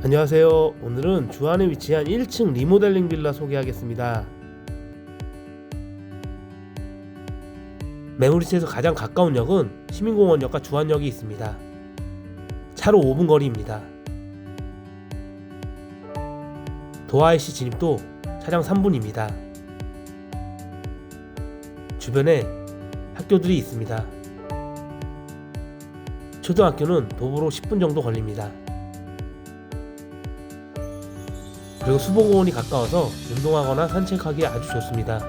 안녕하세요. 오늘은 주안에 위치한 1층 리모델링 빌라 소개하겠습니다. 매물위치에서 가장 가까운 역은 시민공원역과 주안역이 있습니다. 차로 5분 거리입니다. 도하IC 진입도 차량 3분입니다. 주변에 학교들이 있습니다. 초등학교는 도보로 10분 정도 걸립니다. 그리고 수봉공원이 가까워서 운동하거나 산책하기에 아주 좋습니다.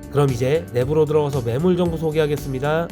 그럼 이제 내부로 들어가서 매물정보 소개하겠습니다.